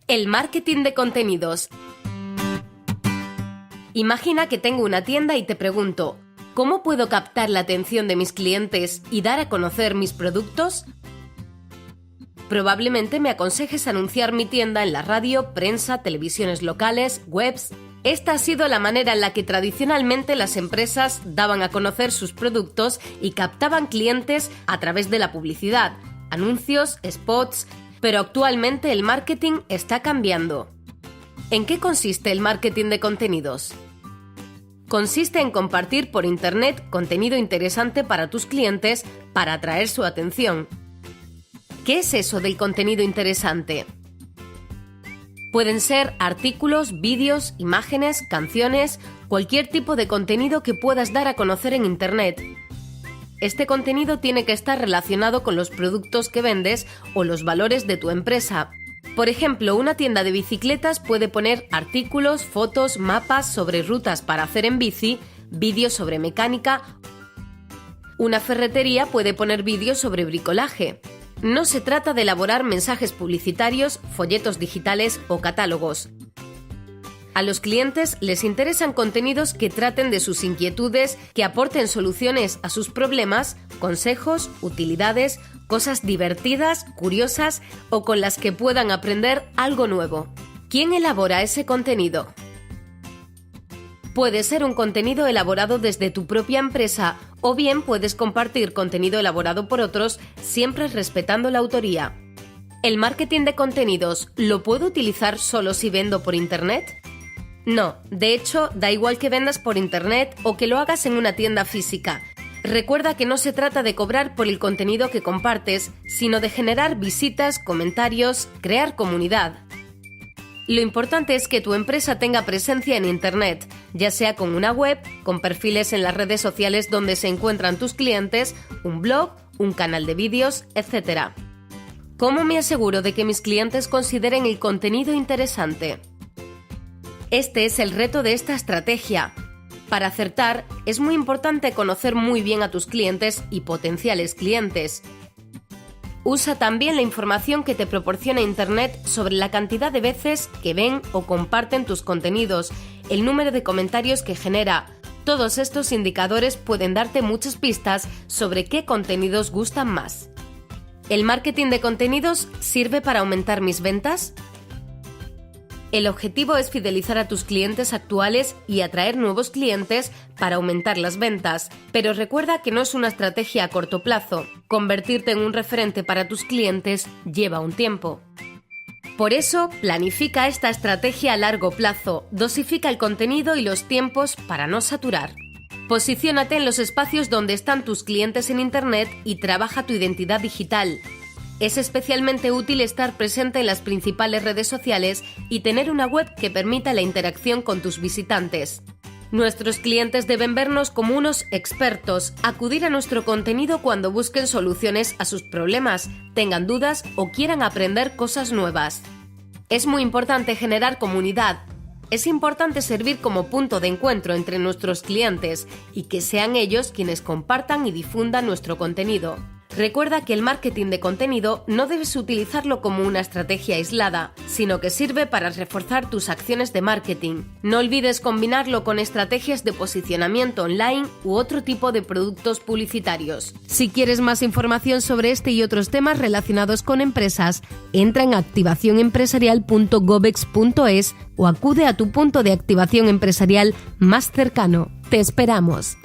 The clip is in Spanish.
El marketing de contenidos. Imagina que tengo una tienda y te pregunto, ¿cómo puedo captar la atención de mis clientes y dar a conocer mis productos? Probablemente me aconsejes anunciar mi tienda en la radio, prensa, televisiones locales, webs. Esta ha sido la manera en la que tradicionalmente las empresas daban a conocer sus productos y captaban clientes a través de la publicidad, anuncios, spots, pero actualmente el marketing está cambiando. ¿En qué consiste el marketing de contenidos? Consiste en compartir por Internet contenido interesante para tus clientes para atraer su atención. ¿Qué es eso del contenido interesante? Pueden ser artículos, vídeos, imágenes, canciones, cualquier tipo de contenido que puedas dar a conocer en Internet. Este contenido tiene que estar relacionado con los productos que vendes o los valores de tu empresa. Por ejemplo, una tienda de bicicletas puede poner artículos, fotos, mapas sobre rutas para hacer en bici, vídeos sobre mecánica. Una ferretería puede poner vídeos sobre bricolaje. No se trata de elaborar mensajes publicitarios, folletos digitales o catálogos. A los clientes les interesan contenidos que traten de sus inquietudes, que aporten soluciones a sus problemas, consejos, utilidades, cosas divertidas, curiosas o con las que puedan aprender algo nuevo. ¿Quién elabora ese contenido? Puede ser un contenido elaborado desde tu propia empresa o bien puedes compartir contenido elaborado por otros, siempre respetando la autoría. ¿El marketing de contenidos lo puedo utilizar solo si vendo por Internet? No, de hecho, da igual que vendas por Internet o que lo hagas en una tienda física. Recuerda que no se trata de cobrar por el contenido que compartes, sino de generar visitas, comentarios, crear comunidad. Lo importante es que tu empresa tenga presencia en Internet, ya sea con una web, con perfiles en las redes sociales donde se encuentran tus clientes, un blog, un canal de vídeos, etc. ¿Cómo me aseguro de que mis clientes consideren el contenido interesante? Este es el reto de esta estrategia. Para acertar, es muy importante conocer muy bien a tus clientes y potenciales clientes. Usa también la información que te proporciona Internet sobre la cantidad de veces que ven o comparten tus contenidos, el número de comentarios que genera. Todos estos indicadores pueden darte muchas pistas sobre qué contenidos gustan más. ¿El marketing de contenidos sirve para aumentar mis ventas? El objetivo es fidelizar a tus clientes actuales y atraer nuevos clientes para aumentar las ventas, pero recuerda que no es una estrategia a corto plazo. Convertirte en un referente para tus clientes lleva un tiempo. Por eso, planifica esta estrategia a largo plazo, dosifica el contenido y los tiempos para no saturar. Posiciónate en los espacios donde están tus clientes en Internet y trabaja tu identidad digital. Es especialmente útil estar presente en las principales redes sociales y tener una web que permita la interacción con tus visitantes. Nuestros clientes deben vernos como unos expertos, acudir a nuestro contenido cuando busquen soluciones a sus problemas, tengan dudas o quieran aprender cosas nuevas. Es muy importante generar comunidad. Es importante servir como punto de encuentro entre nuestros clientes y que sean ellos quienes compartan y difundan nuestro contenido. Recuerda que el marketing de contenido no debes utilizarlo como una estrategia aislada, sino que sirve para reforzar tus acciones de marketing. No olvides combinarlo con estrategias de posicionamiento online u otro tipo de productos publicitarios. Si quieres más información sobre este y otros temas relacionados con empresas, entra en activacionempresarial.gobex.es o acude a tu punto de activación empresarial más cercano. ¡Te esperamos!